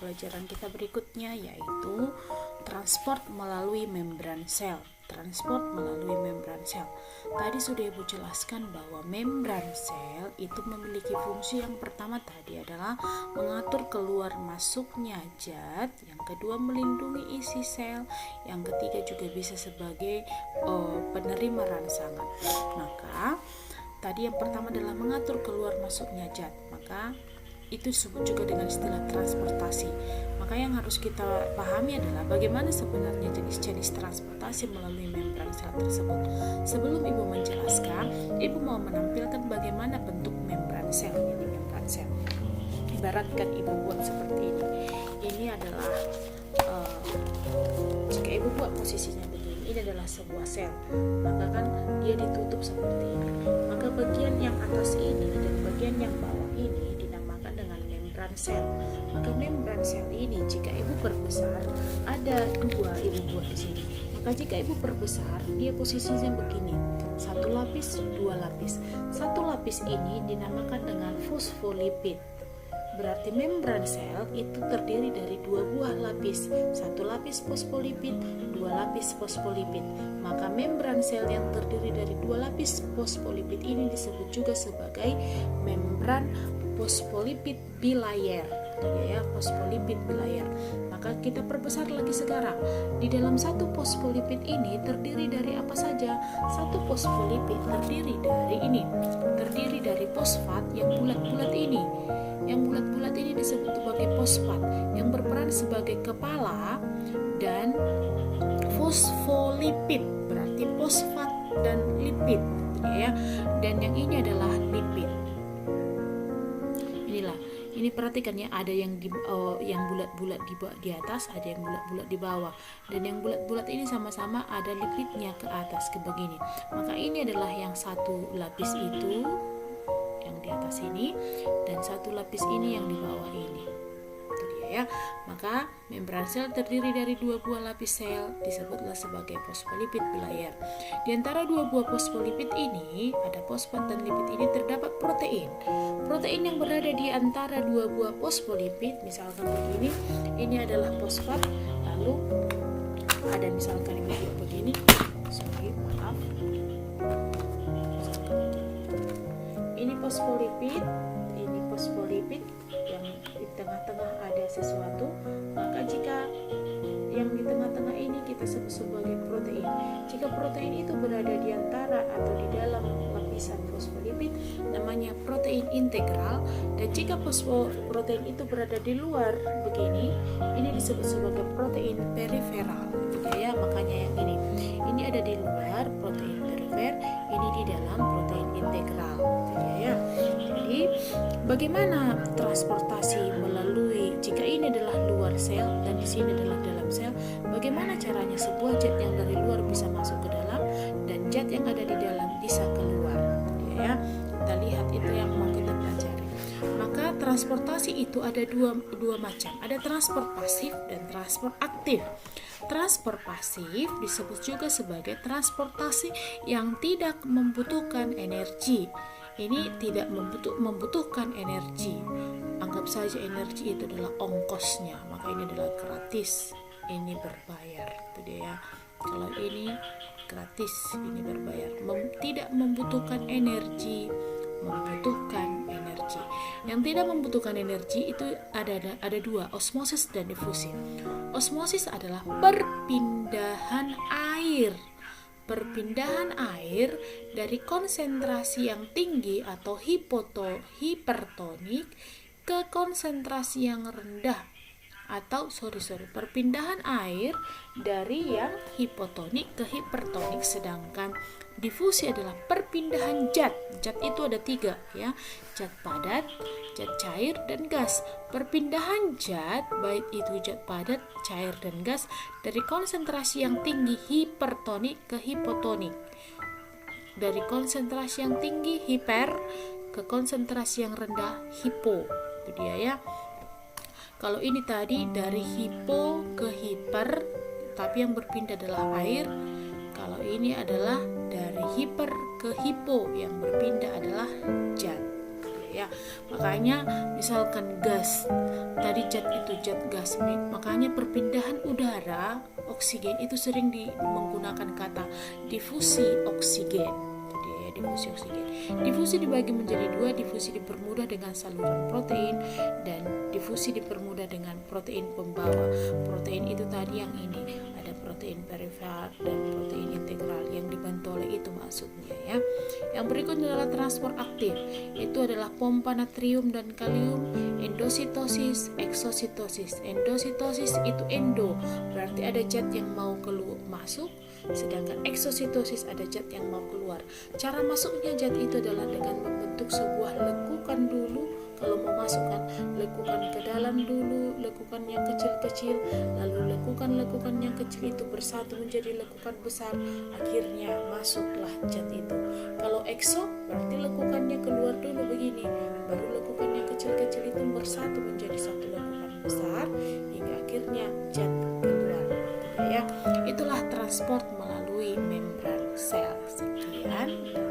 pelajaran kita berikutnya, yaitu transport melalui membran sel. Transport melalui membran sel. Tadi sudah Ibu jelaskan bahwa membran sel itu memiliki fungsi yang pertama tadi adalah mengatur keluar masuknya zat, yang kedua melindungi isi sel, yang ketiga juga bisa sebagai penerima rangsangan. Maka tadi yang pertama adalah mengatur keluar masuknya zat, maka itu disebut juga dengan istilah transportasi. Maka yang harus kita pahami adalah bagaimana sebenarnya jenis-jenis transportasi melalui membran sel tersebut. Sebelum Ibu menjelaskan, Ibu mau menampilkan bagaimana bentuk membran sel. Ini membran sel. Ibaratkan Ibu buat seperti ini. Ini adalah jika Ibu buat posisinya begini, ini adalah sebuah sel. Maka kan dia ditutup seperti ini. Maka bagian yang atas ini dan bagian yang bawah ini dengan membran sel. Maka membran sel ini jika Ibu perbesar, ada dua Ibu buat di sini. Maka jika Ibu perbesar, dia posisinya begini. Satu lapis, dua lapis. Satu lapis ini dinamakan dengan fosfolipid. Berarti membran sel itu terdiri dari dua buah lapis. Satu lapis fosfolipid, dua lapis fosfolipid. Maka membran sel yang terdiri dari dua lapis fosfolipid ini disebut juga sebagai membran fosfolipid bilayer, ya, fosfolipid bilayer. Maka kita perbesar lagi sekarang. Di dalam satu fosfolipid ini terdiri dari apa saja? Satu fosfolipid terdiri dari fosfat yang bulat-bulat ini. Yang bulat-bulat ini disebut sebagai fosfat yang berperan sebagai kepala, dan fosfolipid berarti fosfat dan lipid, ya. Dan yang ini adalah lipid. Ini perhatikan ya, ada yang bulat-bulat di atas, ada yang bulat-bulat di bawah, dan yang bulat-bulat ini sama-sama ada lipidnya ke atas ke begini. Maka ini adalah yang satu lapis itu yang di atas ini, dan satu lapis ini yang di bawah ini. Itu dia ya. Maka membran sel terdiri dari dua buah lapis sel, disebutlah sebagai fosfolipid bilayer. Di antara dua buah fosfolipid ini, ada fosfat dan lipid ini, terdapat protein. Protein yang berada di antara dua buah fosfolipid, misalkan begini, ini adalah fosfat, lalu ada misalkan ini begini, maaf, ini fosfolipid, yang di tengah-tengah ada sesuatu. Maka jika yang di tengah-tengah ini kita sebut sebagai protein. Jika protein itu berada di antara atau di dalam lapisan fosfolipid, namanya protein integral. Dan jika protein itu berada di luar begini, ini disebut sebagai protein periferal. Ya, makanya yang ini ada di luar protein perifer, ini di dalam protein integral. Ya. Jadi bagaimana transportasi melalui, jika ini adalah luar sel dan di sini adalah dalam sel, bagaimana caranya sebuah zat yang dari luar bisa masuk ke dalam dan zat yang ada di dalam bisa keluar. Ya, kita lihat itu yang mau kita pelajari. Maka transportasi itu ada dua macam, ada transport pasif dan transport aktif. Transport pasif disebut juga sebagai transportasi yang tidak membutuhkan energi. Ini tidak membutuhkan energi. Anggap saja energi itu adalah ongkosnya, maka ini adalah gratis, ini berbayar. Itu dia ya. Kalau ini gratis, ini berbayar. Tidak membutuhkan energi, membutuhkan energi. Yang tidak membutuhkan energi itu ada dua, osmosis dan difusi. Osmosis adalah perpindahan air dari konsentrasi yang tinggi atau hipertonik ke konsentrasi yang rendah, atau perpindahan air dari yang hipotonik ke hipertonik. Sedangkan difusi adalah perpindahan zat itu ada 3 ya, zat padat, zat cair, dan gas. Perpindahan zat, baik itu zat padat, cair, dan gas, dari konsentrasi yang tinggi hipertonik ke hipotonik, dari konsentrasi yang tinggi hiper ke konsentrasi yang rendah hipo. Itu dia ya. Kalau ini tadi dari hipo ke hiper, tapi yang berpindah adalah air. Kalau ini adalah dari hiper ke hipo, yang berpindah adalah zat. ya. Makanya misalkan gas, tadi zat itu zat gas, makanya perpindahan udara oksigen itu sering menggunakan kata difusi oksigen. Jadi ya, difusi oksigen. Difusi dibagi menjadi dua, difusi dipermudah dengan saluran protein dan difusi dipermudah dengan protein pembawa. Protein itu tadi yang ini, ada protein perifer dan protein integral yang dibantu oleh itu maksudnya ya. Yang berikutnya adalah transport aktif. Itu adalah pompa natrium dan kalium, endositosis, eksositosis. Endositosis itu endo, berarti ada zat yang mau masuk, sedangkan eksositosis ada zat yang mau keluar. Cara masuknya zat itu adalah dengan membentuk sebuah lekukan dulu. Kalau mau masukkan, lekukan ke dalam dulu, lekukan yang kecil-kecil, lalu lekukan yang kecil itu bersatu menjadi lekukan besar, akhirnya masuklah zat itu. Kalau ekso berarti lekukannya keluar dulu begini, baru lekukan yang kecil-kecil itu bersatu menjadi satu lekukan besar, hingga akhirnya zat keluar. Ya, itulah transport melalui membran sel. Sekian.